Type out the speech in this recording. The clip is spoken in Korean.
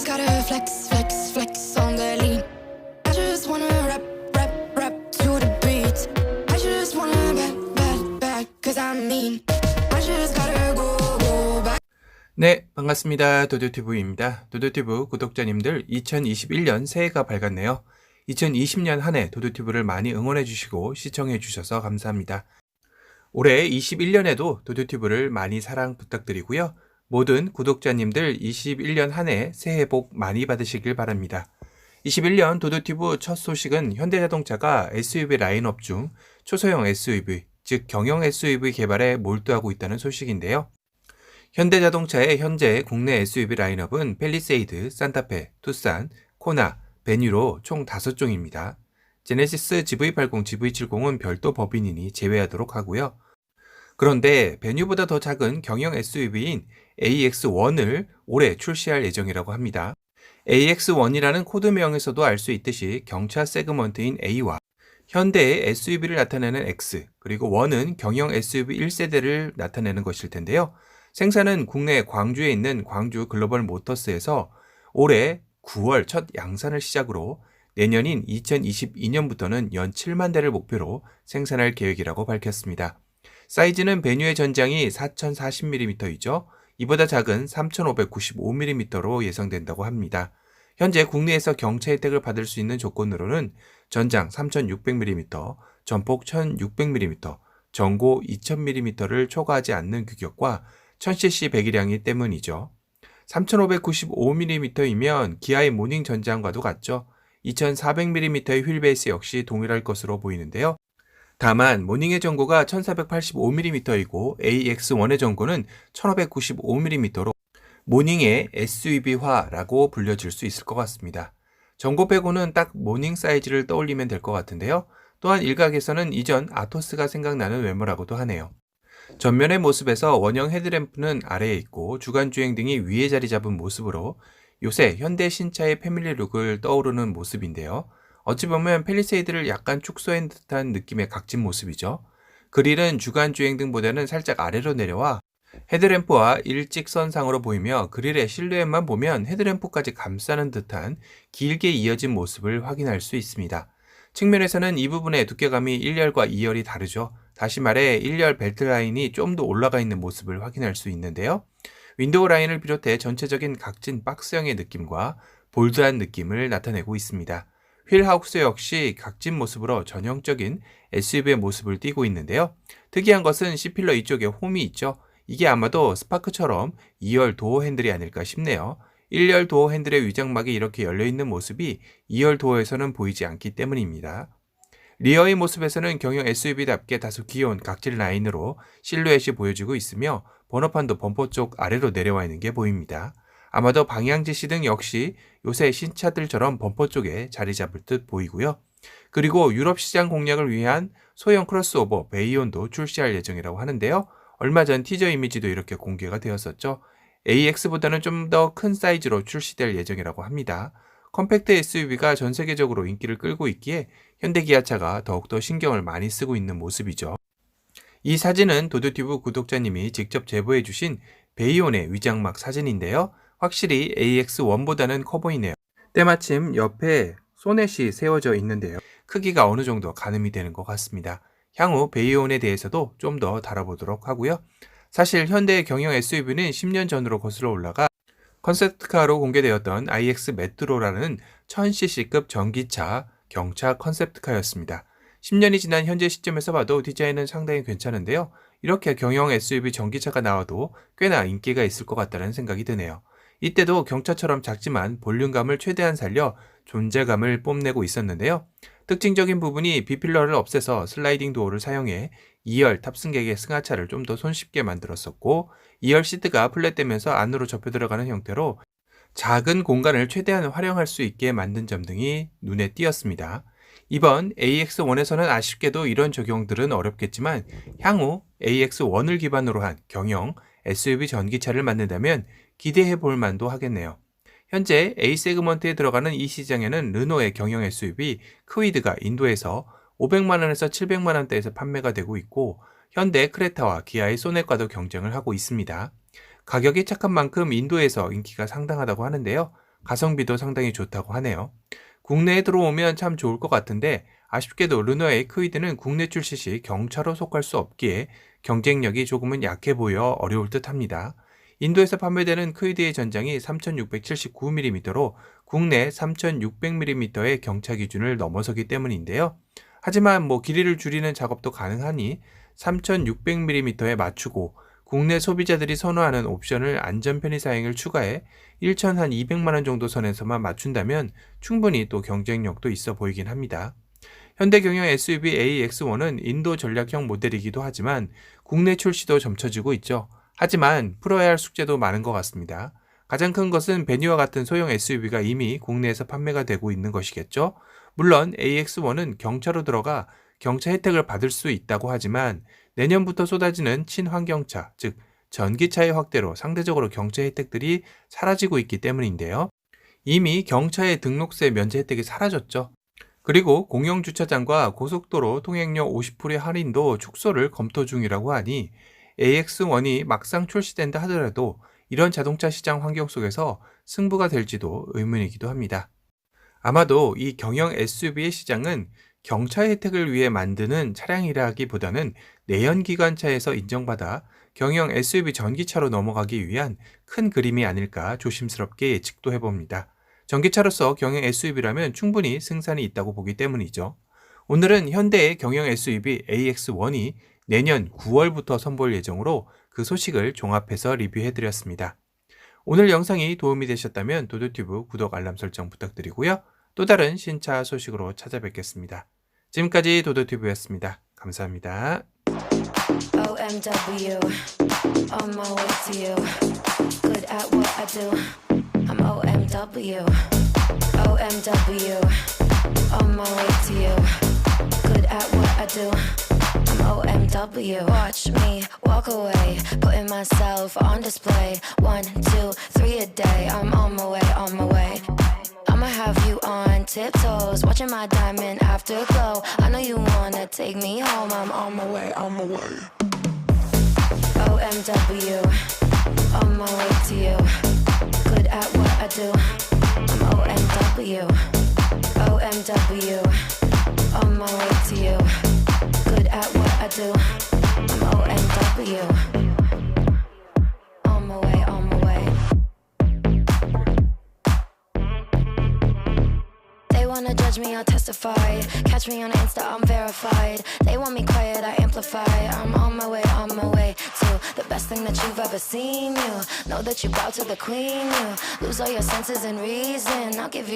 just gotta flex, flex, flex on the lean. I just wanna rap, rap, rap to the beat. I just wanna back, back, back, cause I'm mean. I just gotta go, go back. 네, 반갑습니다. 도도튜브입니다. 도도튜브 구독자님들 2021년 새해가 밝았네요. 2020년 한 해 도도튜브를 많이 응원해 주시고 시청해 주셔서 감사합니다. 올해 21년에도 도도튜브를 많이 사랑 부탁드리고요. 모든 구독자님들 21년 한 해 새해 복 많이 받으시길 바랍니다. 21년 도도튜브 첫 소식은 현대자동차가 SUV 라인업 중 초소형 SUV, 즉 경영 SUV 개발에 몰두하고 있다는 소식인데요. 현대자동차의 현재 국내 SUV 라인업은 팰리세이드, 산타페, 투싼, 코나, 베뉴로 총 5종입니다. 제네시스 GV80, GV70은 별도 법인이니 제외하도록 하고요. 그런데 베뉴보다 더 작은 경영 SUV인 AX1을 올해 출시할 예정이라고 합니다. AX1이라는 코드명에서도 알 수 있듯이 경차 세그먼트인 A와 현대의 SUV를 나타내는 X, 그리고 1은 경영 SUV 1세대를 나타내는 것일 텐데요. 생산은 국내 광주에 있는 광주 글로벌 모터스에서 올해 9월 첫 양산을 시작으로 내년인 2022년부터는 연 7만 대를 목표로 생산할 계획이라고 밝혔습니다. 사이즈는 베뉴의 전장이 4040mm이죠. 이보다 작은 3595mm로 예상된다고 합니다. 현재 국내에서 경차 혜택을 받을 수 있는 조건으로는 전장 3600mm, 전폭 1600mm, 전고 2000mm를 초과하지 않는 규격과 1000cc 배기량이 때문이죠. 3595mm이면 기아의 모닝 전장과도 같죠. 2400mm의 휠베이스 역시 동일할 것으로 보이는데요. 다만 모닝의 전고가 1485mm이고 AX1의 전고는 1595mm로 모닝의 SUV화라고 불려질 수 있을 것 같습니다. 전고 빼고는 딱 모닝 사이즈를 떠올리면 될 것 같은데요. 또한 일각에서는 이전 아토스가 생각나는 외모라고도 하네요. 전면의 모습에서 원형 헤드램프는 아래에 있고 주간주행 등이 위에 자리 잡은 모습으로 요새 현대 신차의 패밀리 룩을 떠오르는 모습인데요. 어찌 보면 팰리세이드를 약간 축소한 듯한 느낌의 각진 모습이죠. 그릴은 주간주행 등보다는 살짝 아래로 내려와 헤드램프와 일직선상으로 보이며 그릴의 실루엣만 보면 헤드램프까지 감싸는 듯한 길게 이어진 모습을 확인할 수 있습니다. 측면에서는 이 부분의 두께감이 1열과 2열이 다르죠. 다시 말해 1열 벨트 라인이 좀 더 올라가 있는 모습을 확인할 수 있는데요. 윈도우 라인을 비롯해 전체적인 각진 박스형의 느낌과 볼드한 느낌을 나타내고 있습니다. 휠하우스 역시 각진 모습으로 전형적인 SUV의 모습을 띠고 있는데요. 특이한 것은 C필러 이쪽에 홈이 있죠. 이게 아마도 스파크처럼 2열 도어 핸들이 아닐까 싶네요. 1열 도어 핸들의 위장막이 이렇게 열려있는 모습이 2열 도어에서는 보이지 않기 때문입니다. 리어의 모습에서는 경영 SUV답게 다소 귀여운 각질 라인으로 실루엣이 보여지고 있으며 번호판도 범퍼 쪽 아래로 내려와 있는 게 보입니다. 아마도 방향지시 등 역시 요새 신차들처럼 범퍼 쪽에 자리 잡을 듯 보이고요. 그리고 유럽 시장 공략을 위한 소형 크로스오버 베이온도 출시할 예정이라고 하는데요. 얼마 전 티저 이미지도 이렇게 공개가 되었었죠. AX보다는 좀 더 큰 사이즈로 출시될 예정이라고 합니다. 컴팩트 SUV가 전 세계적으로 인기를 끌고 있기에 현대기아차가 더욱더 신경을 많이 쓰고 있는 모습이죠. 이 사진은 도도튜브 구독자님이 직접 제보해 주신 베이온의 위장막 사진인데요. 확실히 AX1보다는 커 보이네요. 때마침 옆에 소넷이 세워져 있는데요. 크기가 어느 정도 가늠이 되는 것 같습니다. 향후 베이온에 대해서도 좀 더 다뤄보도록 하고요. 사실 현대의 경영 SUV는 10년 전으로 거슬러 올라가 컨셉트카로 공개되었던 iX 메트로라는 1000cc급 전기차 경차 컨셉트카였습니다. 10년이 지난 현재 시점에서 봐도 디자인은 상당히 괜찮은데요. 이렇게 경영 SUV 전기차가 나와도 꽤나 인기가 있을 것 같다는 생각이 드네요. 이때도 경차처럼 작지만 볼륨감을 최대한 살려 존재감을 뽐내고 있었는데요. 특징적인 부분이 B필러를 없애서 슬라이딩 도어를 사용해 2열 탑승객의 승하차를 좀 더 손쉽게 만들었었고 2열 시트가 플랫되면서 안으로 접혀 들어가는 형태로 작은 공간을 최대한 활용할 수 있게 만든 점 등이 눈에 띄었습니다. 이번 AX1에서는 아쉽게도 이런 적용들은 어렵겠지만 향후 AX1을 기반으로 한 경영 SUV 전기차를 만든다면 기대해 볼 만도 하겠네요. 현재 A 세그먼트에 들어가는 이 시장에는 르노의 경영 SUV 퀴드가 인도에서 500만원에서 700만원대에서 판매가 되고 있고 현대 크레타와 기아의 소넷과도 경쟁을 하고 있습니다. 가격이 착한 만큼 인도에서 인기가 상당하다고 하는데요. 가성비도 상당히 좋다고 하네요. 국내에 들어오면 참 좋을 것 같은데 아쉽게도 르노의 퀴드는 국내 출시 시 경차로 속할 수 없기에 경쟁력이 조금은 약해 보여 어려울 듯 합니다. 인도에서 판매되는 퀴드의 전장이 3679mm로 국내 3600mm의 경차 기준을 넘어서기 때문인데요. 하지만 길이를 줄이는 작업도 가능하니 3600mm에 맞추고 국내 소비자들이 선호하는 옵션을 안전 편의 사양을 추가해 1,200만 원 정도 선에서만 맞춘다면 충분히 또 경쟁력도 있어 보이긴 합니다. 현대 경영 SUV AX1은 인도 전략형 모델이기도 하지만 국내 출시도 점쳐지고 있죠. 하지만 풀어야 할 숙제도 많은 것 같습니다. 가장 큰 것은 베니와 같은 소형 SUV가 이미 국내에서 판매가 되고 있는 것이겠죠. 물론 AX1은 경차로 들어가 경차 혜택을 받을 수 있다고 하지만 내년부터 쏟아지는 친환경차, 즉 전기차의 확대로 상대적으로 경차 혜택들이 사라지고 있기 때문인데요. 이미 경차의 등록세 면제 혜택이 사라졌죠. 그리고 공영주차장과 고속도로 통행료 50%의 할인도 축소를 검토 중이라고 하니 AX1이 막상 출시된다 하더라도 이런 자동차 시장 환경 속에서 승부가 될지도 의문이기도 합니다. 아마도 이 경영 SUV의 시장은 경차 혜택을 위해 만드는 차량이라기보다는 내연기관차에서 인정받아 경영 SUV 전기차로 넘어가기 위한 큰 그림이 아닐까 조심스럽게 예측도 해봅니다. 전기차로서 경영 SUV라면 충분히 승산이 있다고 보기 때문이죠. 오늘은 현대의 경영 SUV AX1이 내년 9월부터 선보일 예정으로 그 소식을 종합해서 리뷰해드렸습니다. 오늘 영상이 도움이 되셨다면 도도튜브 구독 알람 설정 부탁드리고요. 또 다른 신차 소식으로 찾아뵙겠습니다. 지금까지 도도튜브였습니다. 감사합니다. OMW, on my way to you. Good at what I do. I'm OMW. OMW, on my way to you. Good at what I do. I'm OMW. Watch me walk away, putting myself on display. 1, 2, 3 a day. I'm on my way, on my way. I'ma have you on tiptoes, watching my diamond afterglow. I know you wanna take me home. I'm on my way, on my way. OMW, on my way to you. Good at what I do. I'm OMW. OMW, on my way to you. Good at what I do. I'm OMW. On my way, on my way. They wanna judge me, I'll testify. Catch me on Insta, I'm verified. They want me quiet, I amplify. I'm on my way to the best thing that you've ever seen. You know that you bow to the queen. You lose all your senses and reason. I'll give you